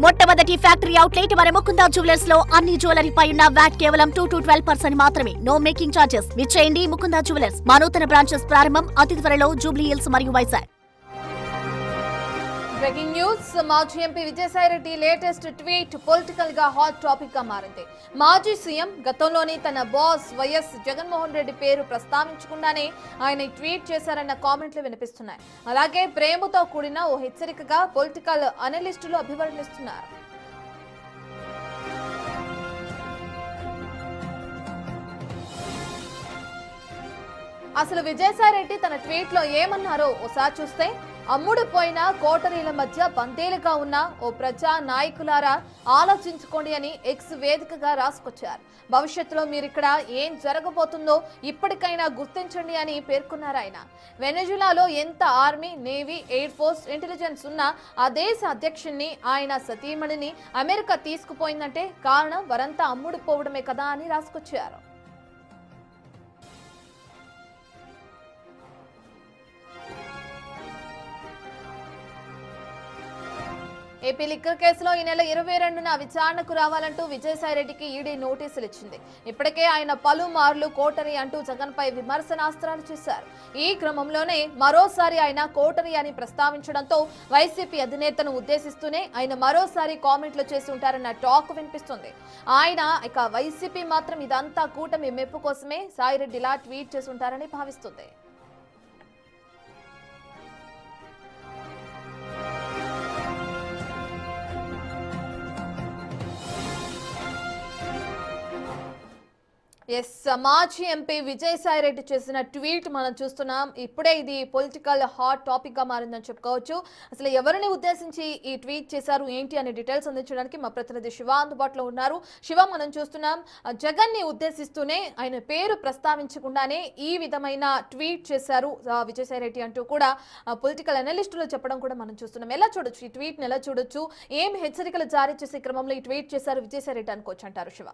మొట్టమొదటి factory outlet మన Mukunda jewellers లో అన్ని జ్యువెలరీపై ఉన్న వ్యాట్ కేవలం 2 to 12% మాత్రమే. No making charges. విచ్చేయండి ముకుందా జ్యువెలర్స్. మా నూతన బ్రాంచెస్ ప్రారంభం అతి త్వరలో జూబ్లీ హిల్స్ మరియు వైజాగ్. Breaking news. మాజీ MP Vijayasai Reddy latest tweet political గా హాట్ టాపిక్ గా మారింది. మాజీ సీఎం గతంలోని తన బాస్ వైఎస్ జగన్మోహన్ రెడ్డి పేరు ప్రస్తావించకుండానే ఆయన ట్వీట్ చేశారన్న కామెంట్లు వినిపిస్తున్నాయి. అలాగే ప్రేమతో కూడిన ఓ హెచ్చరికగా పొలిటికల్ అనలిస్టులు అభివర్ణిస్తున్నారు. అసలు విజయసాయిరెడ్డి తన ట్వీట్ లో ఏమన్నారో ఓసారి చూస్తే, అమ్ముడు పోయిన కోటరీల మధ్య బందేలుగా ఉన్న ఓ ప్రజా నాయకులారా ఆలోచించుకోండి అని ఎక్స్ వేదికగా రాసుకొచ్చారు. భవిష్యత్తులో మీరిక్కడ ఏం జరగబోతుందో ఇప్పటికైనా గుర్తించండి అని పేర్కొన్నారు ఆయన. వెనెజులాలో ఎంత army, navy, air force, intelligence ఉన్నా ఆ దేశ అధ్యక్షుడిని, ఆయన సతీమణిని అమెరికా తీసుకుపోయిందంటే కారణం వారంతా అమ్ముడు పోవడమే కదా అని రాసుకొచ్చారు. ఏపీ లిక్కర్ కేసులో ఈ నెల 22న విచారణకు రావాలంటూ విజయసాయిరెడ్డికి ఈడీ నోటీసులు ఇచ్చింది. ఇప్పటికే ఆయన పలుమార్లు కోటరీ అంటూ జగన్పై విమర్శనాస్త్రాలు చేశారు. ఈ క్రమంలోనే మరోసారి ఆయన కోటరీ అని ప్రస్తావించడంతో వైసీపీ అధినేతను ఉద్దేశిస్తూనే ఆయన మరోసారి కామెంట్లు చేసి ఉంటారన్న టాక్ వినిపిస్తుంది. ఆయన ఇక వైసీపీ మాత్రం ఇదంతా కూటమి మెప్పు కోసమే సాయిరెడ్డి ఇలా ట్వీట్ చేసి ఉంటారని భావిస్తుంది. మాజీ ఎంపీ విజయసాయిరెడ్డి చేసిన ట్వీట్ మనం చూస్తున్నాం. ఇప్పుడే ఇది పొలిటికల్ హాట్ టాపిక్ గా మారిందని చెప్పుకోవచ్చు. అసలు ఎవరిని ఉద్దేశించి ఈ ట్వీట్ చేశారు ఏంటి అనే డీటెయిల్స్ అందించడానికి మా ప్రతినిధి శివ అందుబాటులో ఉన్నారు. శివ, మనం చూస్తున్నాం జగన్ ని ఉద్దేశిస్తూనే ఆయన పేరు ప్రస్తావించకుండానే ఈ విధమైన ట్వీట్ చేశారు విజయసాయిరెడ్డి అంటూ కూడా పొలిటికల్ అనలిస్టులు చెప్పడం కూడా మనం చూస్తున్నాం. ఎలా చూడొచ్చు ఈ ట్వీట్ ని? ఎలా చూడొచ్చు? ఏం హెచ్చరికలు జారీ చేసే క్రమంలో ఈ ట్వీట్ చేశారు విజయసాయిరెడ్డి అనుకోవచ్చు అంటారు శివ?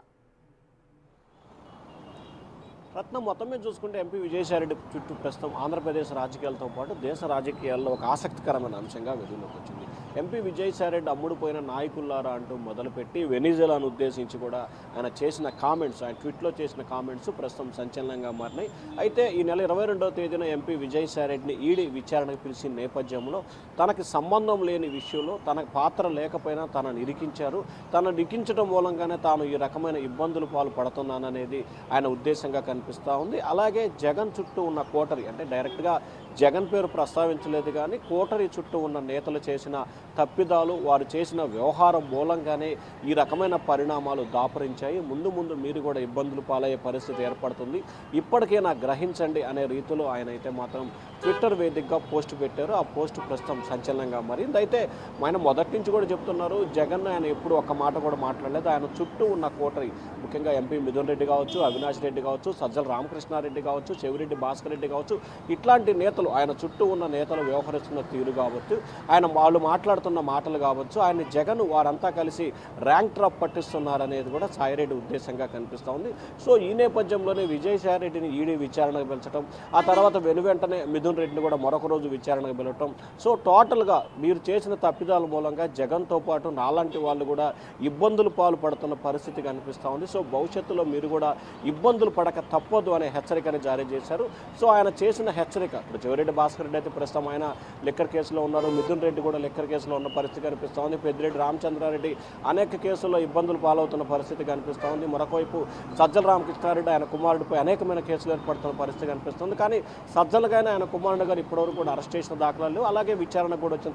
రత్నం మొత్తం మీద చూసుకుంటే ఎంపీ విజయసాయిరెడ్డి చుట్టూ ప్రస్తుతం ఆంధ్రప్రదేశ్ రాజకీయాలతో పాటు దేశ రాజకీయాల్లో ఒక ఆసక్తికరమైన అంశంగా వెలుగులోకి వచ్చింది. ఎంపీ విజయసాయిరెడ్డి అమ్ముడుపోయిన నాయకుల్లారా అంటూ మొదలుపెట్టి వెనిజులాను ఉద్దేశించి కూడా ఆయన చేసిన కామెంట్స్, ఆయన ట్వీట్లో చేసిన కామెంట్స్ ప్రస్తుతం సంచలనంగా మారినాయి. అయితే ఈ నెల 22వ తేదీన ఎంపీ విజయసాయిరెడ్డిని ఈడీ విచారణకు పిలిచిన నేపథ్యంలో తనకి సంబంధం లేని విషయంలో తనకు పాత్ర లేకపోయినా తనను ఇరికించారు, తనను ఇరికించడం మూలంగానే తాను ఈ రకమైన ఇబ్బందులు పాలు పడుతున్నాననేది ఆయన ఉద్దేశంగా కనిపిస్తూ ఉంది. అలాగే జగన్ చుట్టూ ఉన్న కోటరీ, అంటే డైరెక్ట్గా జగన్ పేరు ప్రస్తావించలేదు కానీ కోటరీ చుట్టూ ఉన్న నేతలు చేసిన తప్పిదాలు, వారు చేసిన వ్యవహారం మూలంగానే ఈ రకమైన పరిణామాలు దాపురించాయి. ముందు ముందు మీరు కూడా ఇబ్బందులు పాలయ్యే పరిస్థితి ఏర్పడుతుంది, ఇప్పటికైనా గ్రహించండి అనే రీతిలో ఆయన అయితే మాత్రం ట్విట్టర్ వేదికగా పోస్ట్ పెట్టారు. ఆ పోస్ట్ ప్రస్తుతం సంచలనంగా మారింది. అయితే ఆయన మొదటి నుంచి కూడా చెప్తున్నారు, జగన్ ఆయన ఎప్పుడు ఒక్క మాట కూడా మాట్లాడలేదు. ఆయన చుట్టూ ఉన్న కోటరీ, ముఖ్యంగా ఎంపీ మిథున్ రెడ్డి కావచ్చు, అవినాష్ రెడ్డి కావచ్చు, సజ్జల రామకృష్ణారెడ్డి కావచ్చు, చెవిరెడ్డి భాస్కర్ రెడ్డి కావచ్చు, ఇట్లాంటి నేతలు, ఆయన చుట్టూ ఉన్న నేతలు వ్యవహరిస్తున్న తీరు కావచ్చు, ఆయన వాళ్ళు మాట్లాడుతున్న మాటలు కావచ్చు, ఆయన జగన్ వారంతా కలిసి ర్యాంక్ డ్రాప్ పట్టిస్తున్నారనేది కూడా సాయిరెడ్డి ఉద్దేశంగా కనిపిస్తూ ఉంది. సో ఈ నేపథ్యంలోనే విజయసాయిరెడ్డిని ఈడీ విచారణకు పిలిచడం, ఆ తర్వాత వెనువెంటనే మిథున్ రెడ్డిని కూడా మరొక రోజు విచారణకు పిలవటం. సో టోటల్గా మీరు చేసిన తప్పిదాల మూలంగా జగన్తో పాటు నాలాంటి వాళ్ళు కూడా ఇబ్బందులు పాలు పడుతున్న పరిస్థితి కనిపిస్తూ ఉంది. సో భవిష్యత్తులో మీరు కూడా ఇబ్బందులు పడక తప్పదు అనే హెచ్చరికని జారీ చేశారు. సో ఆయన చేసిన హెచ్చరిక, ఇప్పుడు చెవిరెడ్డి భాస్కర్ రెడ్డి అయితే ప్రస్తుతం ఆయన లిక్కర్ కేసులో ఉన్నారు, మిథున్ రెడ్డి కూడా లిక్కర్ కేసులో ఉన్న పరిస్థితి కనిపిస్తూ ఉంది, పెద్దిరెడ్డి రామచంద్రారెడ్డి అనేక కేసుల్లో ఇబ్బందులు పాలవుతున్న పరిస్థితి కనిపిస్తూ ఉంది, మరొకవైపు సజ్జల రామకృష్ణారెడ్డి ఆయన కుమారుడిపై అనేకమైన కేసులు ఏర్పడుతున్న పరిస్థితి కనిపిస్తుంది. కానీ సజ్జలుగానే ఆయన కుమారుడు గారు ఇప్పటివరకు కూడా అరెస్ట్ చేసిన దాఖలాలు, అలాగే విచారణ కూడా వచ్చిన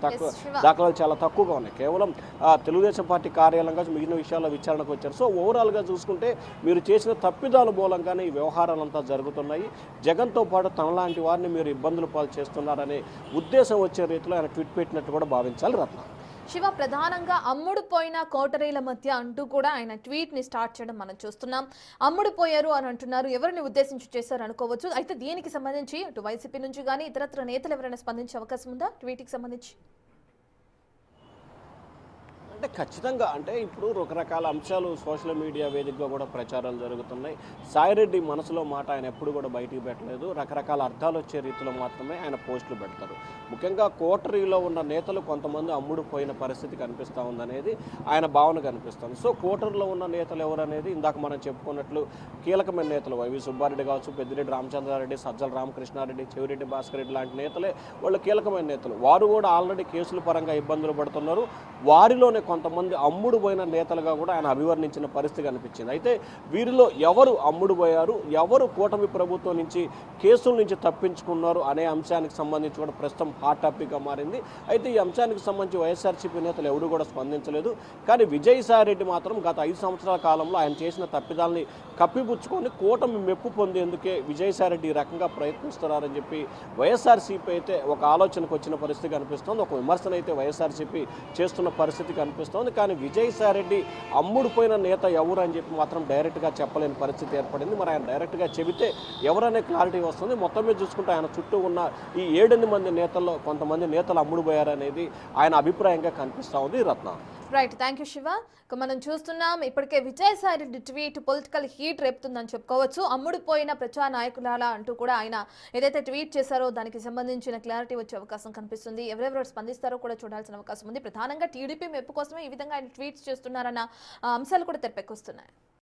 దాఖలాలు చాలా తక్కువగా ఉన్నాయి. కేవలం తెలుగుదేశం పార్టీ కార్యాలయంగా మిగిలిన విషయాల్లో విచారణకు వచ్చారు. సో ఓవరాల్గా చూసుకుంటే మీరు చేసిన తప్పిదాల మూలంగానే ఈ వ్యవహారాలంతా జరుగుతున్నాయి, జగన్తో పాటు తనలాంటి వారిని మీరు ఇబ్బందులు పాలు చేస్తున్నారనే ఉద్దేశం వచ్చే రీతిలో ఆయన ట్వీట్ పెట్టినట్టు కూడా భావించాలి రత్న. శివ, ప్రధానంగా అమ్ముడు పోయిన కోటరీల మధ్య అంటూ కూడా ఆయన ట్వీట్ ని స్టార్ట్ చేయడం మనం చూస్తున్నాం. అమ్ముడు పోయారు అని అంటున్నారు, ఎవరిని ఉద్దేశించి చేశారు అనుకోవచ్చు. అయితే దీనికి సంబంధించి అటు వైసీపీ నుంచి కానీ ఇతరత్ర నేతలు ఎవరైనా స్పందించే అవకాశం ఉందా ట్వీట్ కి సంబంధించి? అంటే ఖచ్చితంగా అంటే ఇప్పుడు రకరకాల అంశాలు సోషల్ మీడియా వేదికగా కూడా ప్రచారాలు జరుగుతున్నాయి. సాయిరెడ్డి మనసులో మాట ఆయన ఎప్పుడు కూడా బయటికి పెట్టలేదు. రకరకాల అర్థాలు వచ్చే రీతిలో మాత్రమే ఆయన పోస్టులు పెడతారు. ముఖ్యంగా కోటరీలో ఉన్న నేతలు కొంతమంది అమ్ముడు పోయిన పరిస్థితి కనిపిస్తూ ఉందనేది ఆయన భావన కనిపిస్తుంది. సో కోటరీలో ఉన్న నేతలు ఎవరనేది ఇందాక మనం చెప్పుకున్నట్లు కీలకమైన నేతలు వైవి సుబ్బారెడ్డి కావచ్చు, పెద్దిరెడ్డి రామచంద్రారెడ్డి, సజ్జల రామకృష్ణారెడ్డి, చెవిరెడ్డి భాస్కర్ రెడ్డి లాంటి నేతలే వాళ్ళు కీలకమైన నేతలు. వారు కూడా ఆల్రెడీ కేసుల పరంగా ఇబ్బందులు పడుతున్నారు. వారిలోనే కొంతమంది అమ్ముడు పోయిన నేతలుగా కూడా ఆయన అభివర్ణించిన పరిస్థితి కనిపించింది. అయితే వీరిలో ఎవరు అమ్ముడు పోయారు, ఎవరు కూటమి ప్రభుత్వం నుంచి కేసుల నుంచి తప్పించుకున్నారు అనే అంశానికి సంబంధించి కూడా ప్రస్తుతం హాట్ టాపిక్గా మారింది. అయితే ఈ అంశానికి సంబంధించి వైఎస్ఆర్సీపీ నేతలు ఎవరు కూడా స్పందించలేదు. కానీ విజయసాయిరెడ్డి మాత్రం గత 5 సంవత్సరాల కాలంలో ఆయన చేసిన తప్పిదాలని కప్పిపుచ్చుకొని కూటమి మెప్పు పొందేందుకే విజయసాయిరెడ్డి ఈ రకంగా ప్రయత్నిస్తున్నారని చెప్పి వైఎస్ఆర్సీపీ అయితే ఒక ఆలోచనకు వచ్చిన పరిస్థితి కనిపిస్తోంది. ఒక విమర్శన అయితే వైఎస్ఆర్సీపీ చేస్తున్న పరిస్థితి కనిపిస్తోంది. కానీ విజయసాయిరెడ్డి అమ్ముడుపోయిన నేత ఎవరు అని చెప్పి మాత్రం డైరెక్ట్గా చెప్పలేని పరిస్థితి ఏర్పడింది. మరి ఆయన డైరెక్ట్గా చెబితే ఎవరనే క్లారిటీ వస్తుంది. మొత్తం మీద చూసుకుంటే ఆయన చుట్టూ ఉన్న ఈ 7-8 మంది నేతల్లో కొంతమంది నేతలు అమ్ముడుపోయారనేది ఆయన అభిప్రాయంగా కనిపిస్తూ ఉంది. Ratna. Right, thank you Shiva. మనం చూస్తున్నాం ఇప్పటికే విజయసాయిరెడ్డి ట్వీట్ పొలిటికల్ హీట్ రేపుతుందని చెప్పుకోవచ్చు. అమ్ముడుపోయిన ప్రజా నాయకులాల అంటూ కూడా ఆయన ఏదైతే ట్వీట్ చేశారో దానికి సంబంధించిన క్లారిటీ వచ్చే అవకాశం కనిపిస్తుంది. ఎవరెవరు స్పందిస్తారో కూడా చూడాల్సిన అవకాశం ఉంది. ప్రధానంగా టీడీపీ మెప్పు కోసమే ఈ విధంగా ఆయన ట్వీట్స్ చేస్తున్నారన్న అంశాలు కూడా తెరపెక్కొస్తున్నాయి.